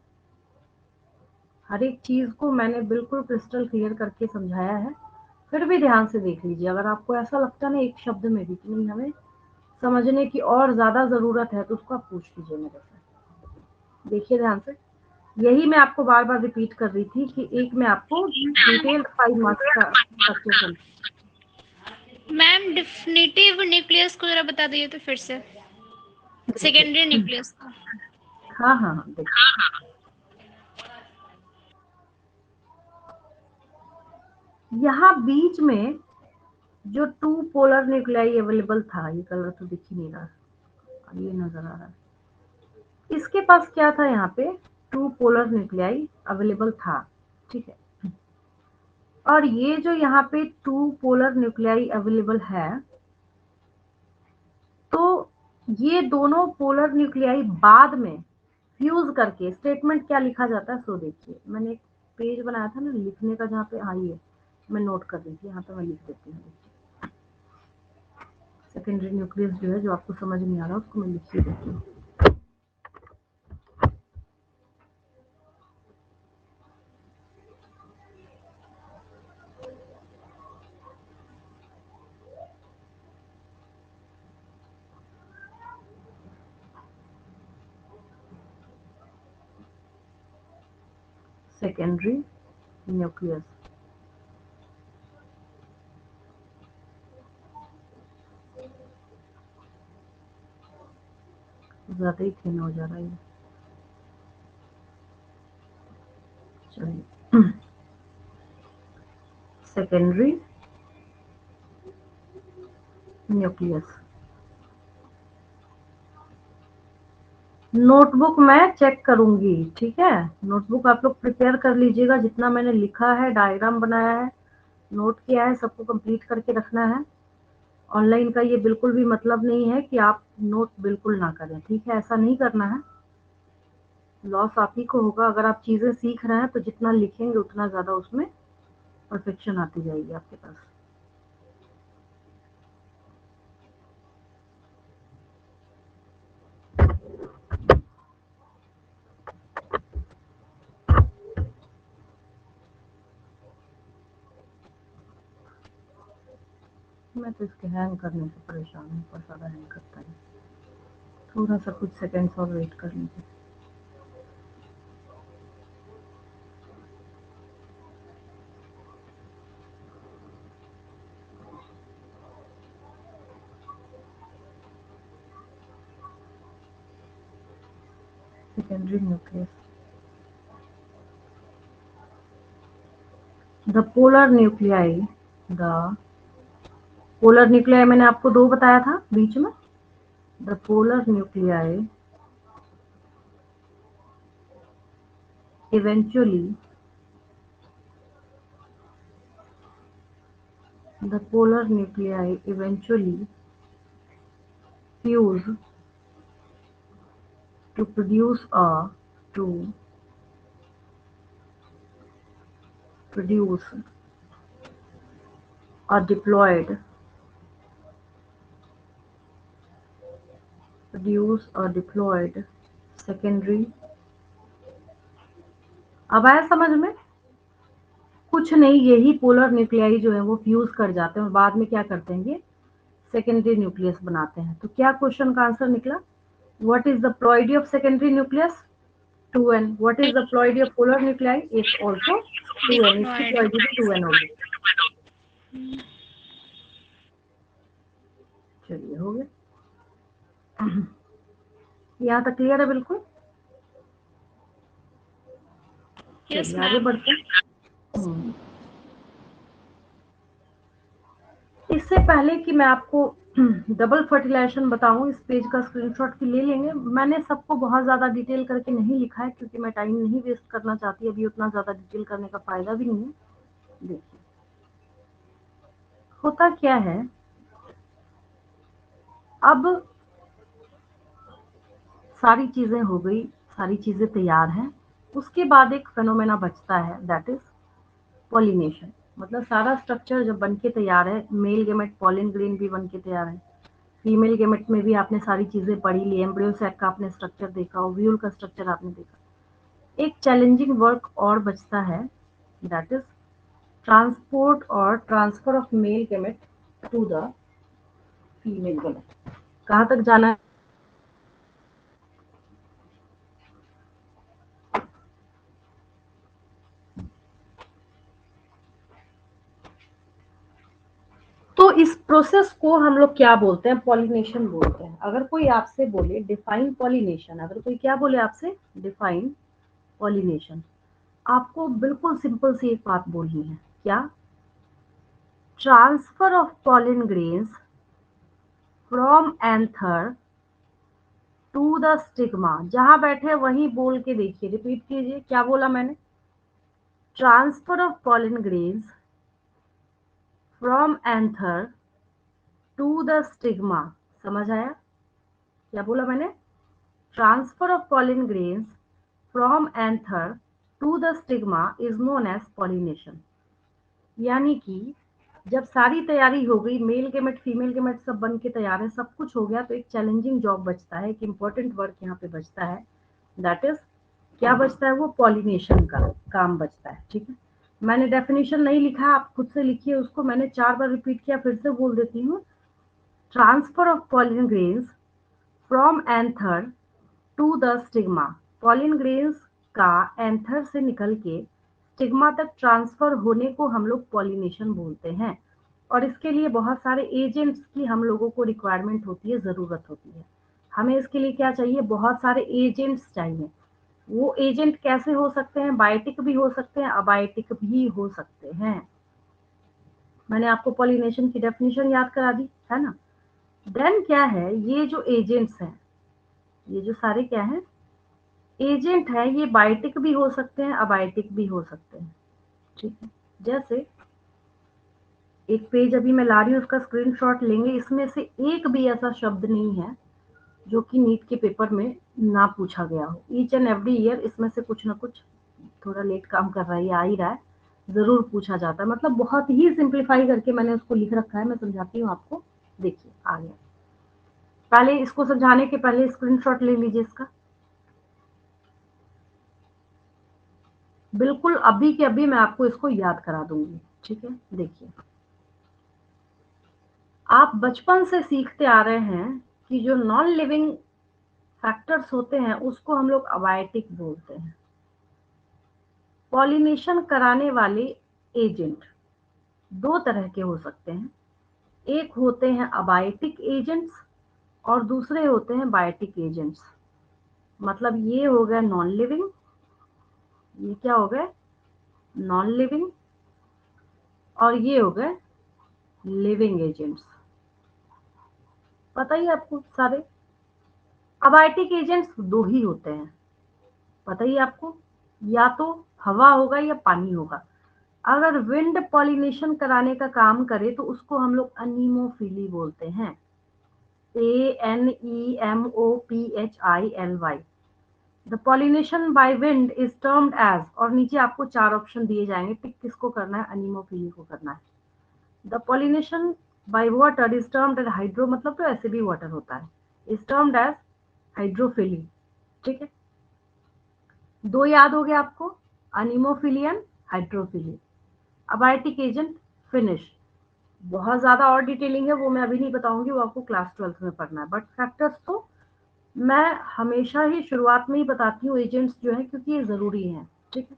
हर एक चीज को मैंने बिल्कुल क्रिस्टल क्लियर करके समझाया है, फिर भी ध्यान से देख लीजिए। अगर आपको ऐसा लगता है ना एक शब्द में भी कि नहीं हमें समझने की और ज्यादा जरूरत है, तो उसको आप पूछ लीजिए मेरे से। देखिए ध्यान से, यही मैं आपको बार बार रिपीट कर रही थी कि एक में आपको डिटेल्ड 5 मार्क्स का क्वेश्चन। मैम डिफिनेटिव न्यूक्लियस को जरा बता दीजिए तो फिर से, सेकेंडरी न्यूक्लियस को। हाँ हाँ हाँ, देखिए यहाँ बीच में जो 2 पोलर न्यूक्लियाई अवेलेबल था, ये कलर तो दिख ही नहीं रहा, ये नजर आ रहा है। इसके पास क्या था? यहाँ पे 2 पोलर न्यूक्लियाई अवेलेबल था, ठीक है। और ये जो यहाँ पे 2 पोलर न्यूक्लियाई अवेलेबल है, तो ये दोनों पोलर न्यूक्लियाई बाद में फ्यूज करके स्टेटमेंट क्या लिखा जाता है, सो देखिए। मैंने एक पेज बनाया था ना लिखने का, जहाँ पे ये मैं नोट कर रही थी, यहाँ पे मैं लिख देती हूँ। सेकेंडरी न्यूक्लियस जो है, जो आपको समझ नहीं आ रहा उसको मैं लिख ही देती हूँ। सेकेंडरी न्यूक्लियस, ज्यादा ही थिन हो जा रहा है। चलिए, सेकेंडरी न्यूक्लियस। नोटबुक मैं चेक करूंगी, ठीक है। नोटबुक आप लोग प्रिपेयर कर लीजिएगा, जितना मैंने लिखा है, डायग्राम बनाया है, नोट किया है, सबको कंप्लीट करके रखना है। ऑनलाइन का ये बिल्कुल भी मतलब नहीं है कि आप नोट बिल्कुल ना करें, ठीक है, ऐसा नहीं करना है। लॉस आप ही को होगा। अगर आप चीजें सीख रहे हैं तो जितना लिखेंगे उतना ज्यादा उसमें परफेक्शन आती जाएगी आपके पास। मैं तो इसके हैंग करने से परेशान हूँ, बहुत ज़्यादा हैंग करता है। थोड़ा सा कुछ सेकेंड्स और वेट कर लीजिए। Secondary nucleus, the polar nuclei, the polar nuclei मैंने आपको 2 बताया था बीच में। The polar nuclei eventually fuse to produce a diploid secondary। अब आया समझ में? कुछ नहीं, यही पोलर न्यूक्लियाई जो है वो फ्यूज कर जाते हैं और बाद में क्या करते हैं, ये सेकेंडरी न्यूक्लियस बनाते हैं। तो क्या क्वेश्चन का आंसर निकला? What is the ploidy of secondary nucleus? 2n। What is the ploidy of polar nuclei? It's also 2n। इसकी प्लॉइडी भी 2n होगी। चलिए, हो गया। यहाँ तक क्लियर है बिल्कुल? यस चलिए आगे मैम। बढ़ते हैं। इससे पहले कि मैं आपको डबल फर्टिलाइजेशन बताऊं, इस पेज का स्क्रीनशॉट की ले लेंगे। मैंने सबको बहुत ज्यादा डिटेल करके नहीं लिखा है, क्योंकि मैं टाइम नहीं वेस्ट करना चाहती। अभी उतना ज्यादा डिटेल करने का फायदा भी नहीं है। देखिए होता क्या है, अब सारी चीजें हो गई, सारी चीजें तैयार हैं। उसके बाद एक फेनोमेना बचता है, दैट इज पॉलिनेशन। मतलब सारा स्ट्रक्चर जब बन के तैयार है, मेल गेमेट पॉलिन ग्रेन भी बन के तैयार है, फीमेल गेमेट में भी आपने सारी चीजें पढ़ी ली, एम्ब्रियो सैक का आपने स्ट्रक्चर देखा, ओव्यूल का स्ट्रक्चर आपने देखा, एक चैलेंजिंग वर्क और बचता है, दैट इज ट्रांसपोर्ट और transfer of male gamete to the female gamete. कहाँ तक जाना है? तो इस प्रोसेस को हम लोग क्या बोलते हैं? पॉलिनेशन बोलते हैं। अगर कोई आपसे बोले डिफाइन पॉलिनेशन, अगर कोई क्या बोले आपसे डिफाइन पॉलिनेशन, आपको बिल्कुल सिंपल सी एक बात बोलनी है, क्या? Transfer of pollen grains from anther to the stigma. जहां बैठे वहीं बोल के देखिए, रिपीट कीजिए, क्या बोला मैंने? Transfer of pollen grains from anther to the stigma. समझ आया क्या बोला मैंने? Transfer of pollen grains from anther to the stigma is known as pollination. यानी कि जब सारी तैयारी हो गई, मेल गेमेट फीमेल गेमेट सब बन के तैयार है, सब कुछ हो गया, तो एक चैलेंजिंग जॉब बचता है, एक इंपॉर्टेंट वर्क यहाँ पे बचता है, दैट इज क्या बचता है? वो पॉलिनेशन का काम बचता है। ठीक है, मैंने डेफिनेशन नहीं लिखा, आप खुद से लिखिए उसको, मैंने 4 बार रिपीट किया, फिर से बोल देती हूँ। Transfer of pollen grains from anther to the stigma. Pollen grains का एंथर से निकल के स्टिग्मा तक ट्रांसफर होने को हम लोग पॉलिनेशन बोलते हैं। और इसके लिए बहुत सारे एजेंट्स की हम लोगों को रिक्वायरमेंट होती है, ज़रूरत होती है। हमें इसके लिए क्या चाहिए? बहुत सारे एजेंट्स चाहिए। वो एजेंट कैसे हो सकते हैं? बायोटिक भी हो सकते हैं, अबायोटिक भी हो सकते हैं। मैंने आपको पॉलिनेशन की डेफिनेशन याद करा दी है ना। देन क्या है, ये जो एजेंट्स हैं, ये जो सारे क्या हैं? एजेंट है। ये बायोटिक भी हो सकते हैं, अबायोटिक भी हो सकते हैं। ठीक है, जैसे एक पेज अभी मैं ला रही हूँ, उसका स्क्रीनशॉट लेंगे, इसमें से एक भी ऐसा शब्द नहीं है जो कि नीट के पेपर में ना पूछा गया हो। ईच एंड एवरी ईयर इसमें से कुछ ना कुछ, थोड़ा लेट काम कर रहा है, ये आ ही रहा है, जरूर पूछा जाता है। मतलब बहुत ही सिंप्लीफाई करके मैंने उसको लिख रखा है, मैं समझाती हूँ आपको। देखिए आ गया। पहले इसको समझाने के पहले स्क्रीनशॉट ले लीजिए इसका, बिल्कुल अभी के अभी मैं आपको इसको याद करा दूंगी। ठीक है, देखिए आप बचपन से सीखते आ रहे हैं कि जो नॉन लिविंग फैक्टर्स होते हैं उसको हम लोग अबायोटिक बोलते हैं। पॉलिनेशन कराने वाले एजेंट दो तरह के हो सकते हैं, एक होते हैं अबायोटिक एजेंट्स और दूसरे होते हैं बायोटिक एजेंट्स। मतलब ये हो गया नॉन लिविंग, ये क्या हो गए? नॉन लिविंग, और ये हो गए लिविंग एजेंट्स। पता ही आपको सारे। अबायोटिक एजेंट्स दो ही होते हैं, पता ही आपको, या तो हवा होगा या पानी होगा। अगर विंड पॉलिनेशन कराने का काम करे तो उसको हम लोग अनीमोफिली बोलते हैं, ANEMOPHILY। The pollination by wind is termed as, और नीचे आपको 4 ऑप्शन दिए जाएंगे, टिक किसको करना है? अनीमोफिली को करना है। The pollination by water is termed as hydro, मतलब तो ऐसे भी वाटर होता है, इज टर्म्ड एज हाइड्रोफिली। ठीक है, दो याद हो गए आपको, anemophily and hydrophily. Abiotic agent finish, बहुत ज्यादा और डिटेलिंग है, वो मैं अभी नहीं बताऊंगी, वो आपको क्लास 12th में पढ़ना है। बट फैक्टर्स तो मैं हमेशा ही शुरुआत में ही बताती हूँ, एजेंट्स जो है, क्योंकि ये जरूरी है। ठीक है,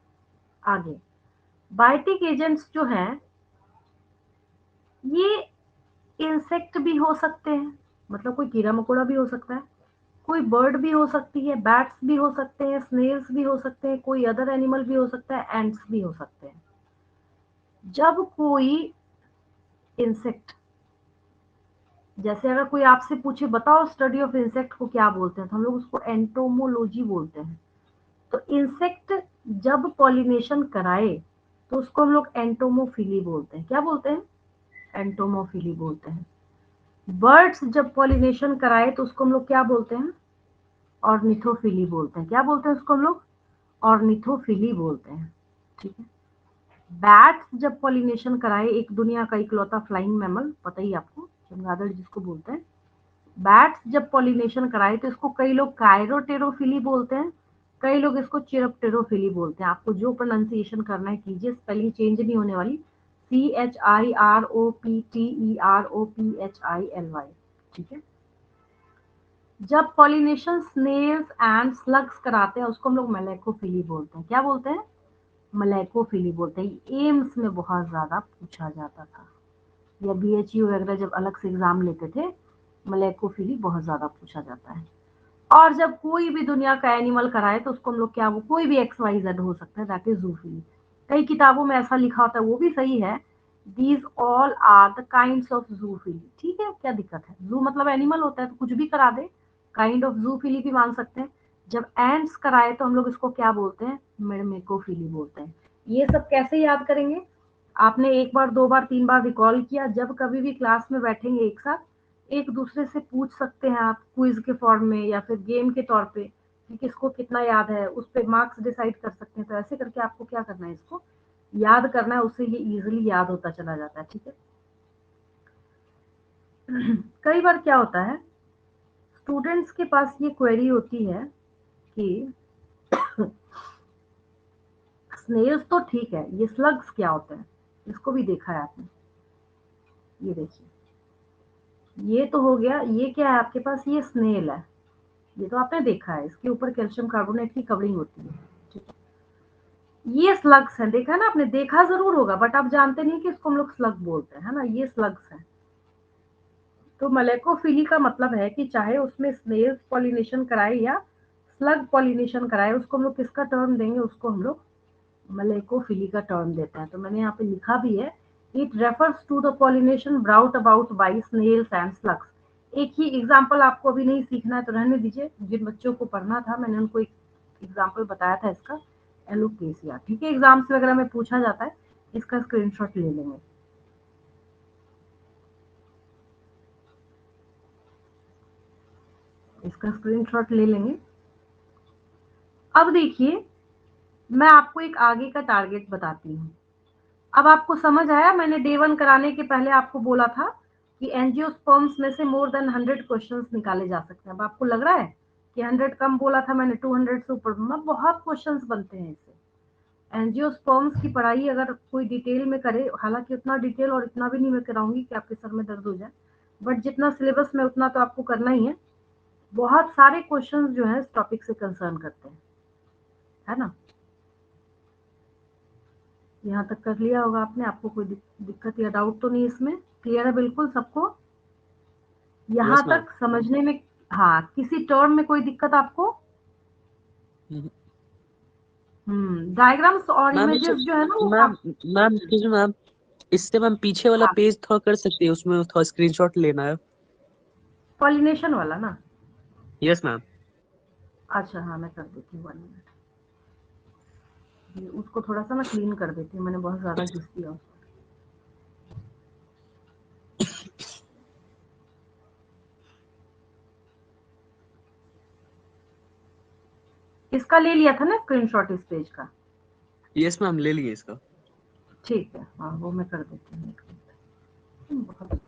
आगे बायोटिक एजेंट्स जो हैं ये इंसेक्ट भी हो सकते हैं, मतलब कोई कीड़ा मकोड़ा भी हो सकता है, कोई बर्ड भी हो सकती है, बैट्स भी हो सकते हैं, स्नेल्स भी हो सकते हैं, कोई अदर एनिमल भी हो सकता है, एंट्स भी हो सकते हैं। जब कोई इंसेक्ट, जैसे अगर कोई आपसे पूछे बताओ स्टडी ऑफ इंसेक्ट को क्या बोलते हैं, तो हम लोग उसको एंटोमोलॉजी बोलते हैं। तो इंसेक्ट जब पॉलिनेशन कराए तो उसको हम लोग एंटोमोफिली बोलते हैं। क्या बोलते हैं? एंटोमोफिली बोलते हैं। बर्ड्स जब पॉलिनेशन कराए तो उसको हम लोग क्या बोलते हैं? ऑर्निथोफिली बोलते हैं। क्या बोलते हैं उसको हम लोग? ऑर्निथोफिली बोलते हैं, ठीक है। बैट्स जब पॉलिनेशन कराए, एक दुनिया का इकलौता फ्लाइंग मैमल, पता ही आपको, चमगादड़ जिसको बोलते हैं, बैट्स जब पॉलिनेशन कराए तो इसको कई लोग कायरोटेरोफिली बोलते हैं, कई लोग इसको चिरप्टेरोफिली बोलते हैं। आपको जो प्रोनाउंसिएशन करना है कीजिए, स्पेलिंग चेंज नहीं होने वाली। CHIROPTEROPHILY, ठीक है। जब पॉलिनेशन स्नेल्स एंड स्लग्स कराते हैं उसको हम लोग मलेकोफिली बोलते हैं। क्या बोलते हैं? मलेकोफिली बोलते हैं। एम्स में बहुत ज्यादा पूछा जाता था, या BHU वगैरह जब अलग से एग्जाम लेते थे, मलेकोफिली बहुत ज्यादा पूछा जाता है। और जब कोई भी दुनिया का एनिमल कराए तो उसको हम लोग क्या, वो कोई भी XYZ हो सकता है, दैट इज जूफिली। कई किताबों में ऐसा लिखा होता है, वो भी सही है, these all are the kinds of zoophily, ठीक है। क्या दिक्कत है? जू मतलब एनिमल होता है तो कुछ भी करा दे, काइंड ऑफ जूफिली भी मान सकते हैं। जब एंड्स कराए तो हम लोग इसको क्या बोलते हैं? मिर्मेकोफिली बोलते हैं। ये सब कैसे याद करेंगे? आपने एक बार, दो बार, तीन बार रिकॉल किया, जब कभी भी क्लास में बैठेंगे एक साथ, एक दूसरे से पूछ सकते हैं आप क्विज के फॉर्म में या फिर गेम के तौर पे कि किसको कितना याद है, उस पर मार्क्स डिसाइड कर सकते हैं। तो ऐसे करके आपको क्या करना है, इसको याद करना है, उससे ये इजीली याद होता चला जाता है, ठीक है। कई बार क्या होता है, स्टूडेंट्स के पास ये क्वेरी होती है कि स्नेल्स तो ठीक है, ये स्लग्स क्या होते हैं? इसको भी देखा है आपने? ये देखिए, ये तो हो गया, ये क्या है आपके पास? ये स्नेल है, ये तो आपने देखा है, इसके ऊपर कैल्शियम कार्बोनेट की कवरिंग होती है, ठीक है। ये स्लग्स है, देखा है ना आपने? देखा जरूर होगा बट आप जानते नहीं कि इसको हम लोग स्लग बोलते हैं, है ना? ये स्लग्स है। तो मलेकोफिली का मतलब है कि चाहे उसमें स्नेल्स पॉलिनेशन कराए या स्लग पॉलिनेशन कराए, उसको हम लोग किसका टर्म देंगे? उसको हम लोग मलेकोफिली का टर्म देते हैं। तो मैंने यहाँ पे लिखा भी है, it refers to the pollination brought about by snails and slugs. एक ही एग्जाम्पल आपको अभी नहीं सीखना है तो रहने दीजिए, जिन बच्चों को पढ़ना था मैंने उनको एक एग्जाम्पल बताया था इसका, एलोकेसिया, ठीक है। एग्जाम्स वगैरह में पूछा जाता है, इसका स्क्रीनशॉट ले लेंगे। इसका स्क्रीनशॉट ले लेंगे। अब देखिए, मैं आपको एक आगे का टारगेट बताती हूँ। अब आपको समझ आया, मैंने डे 1 कराने के पहले आपको बोला था कि एंजियोस्पर्म्स में से मोर देन 100 क्वेश्चंस निकाले जा सकते हैं। अब आपको लग रहा है कि 100 कम बोला था मैंने, 200 से ऊपर बहुत क्वेश्चंस बनते हैं इससे। एंजियोस्पर्म्स की पढ़ाई अगर कोई डिटेल में करे, हालांकि उतना डिटेल और इतना भी नहीं मैं कराऊंगी कि आपके सर में दर्द हो जाए, बट जितना सिलेबस में उतना तो आपको करना ही है। बहुत सारे क्वेश्चंस जो है इस टॉपिक से कंसर्न करते हैं, है ना? यहाँ तक कर लिया होगा आपने, आपको कोई दिक्कत या डाउट तो नहीं इसमें? क्लियर है बिल्कुल सबको? यहाँ Yes, ma'am. तक समझने में, हाँ, किसी टर्म में कोई दिक्कत आपको? Mhm. डायग्राम्स और मैम इमेजेस जो है ना वो ma'am ma'am excuse me, ma'am इससे मैम पीछे वाला पेज थोड़ा कर सकती है, उसमें थोड़ा स्क्रीनशॉट लेना है। पॉलिनेशन वाला ना? Yes ma'am. अच्छा हाँ, मैं कर देती हूँ 1 मिनट। उसको थोड़ा सा मैं क्लीन कर देती हूँ, मैंने बहुत ज्यादा घिस दिया उसको। इसका ले लिया था ना स्क्रीनशॉट, इस पेज का? यस मैम, ले लिए इसका। ठीक है, हाँ वो मैं कर देती हूँ। बहुत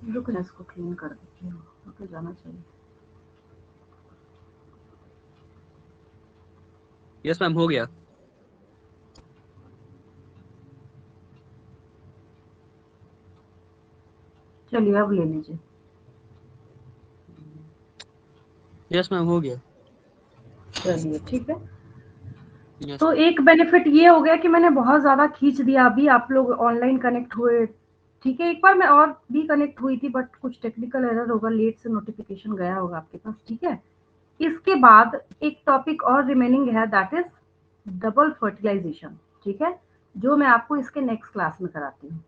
रुक जा, इसको क्लीन कर देती हूँ, तो जाना चाहिए। यस मैम, हो गया। चलिए अब ले लीजिए। यस मैम, हो गया। चलिए ठीक है। यस तो एक बेनिफिट ये हो गया कि मैंने बहुत ज्यादा खींच दिया, अभी आप लोग ऑनलाइन कनेक्ट हुए, ठीक है। एक बार मैं और भी कनेक्ट हुई थी बट कुछ टेक्निकल एरर होगा, लेट से नोटिफिकेशन गया होगा आपके पास, ठीक है। इसके बाद एक टॉपिक और रिमेनिंग है, दैट इज डबल फर्टिलाइजेशन, ठीक है, जो मैं आपको इसके नेक्स्ट क्लास में कराती हूँ।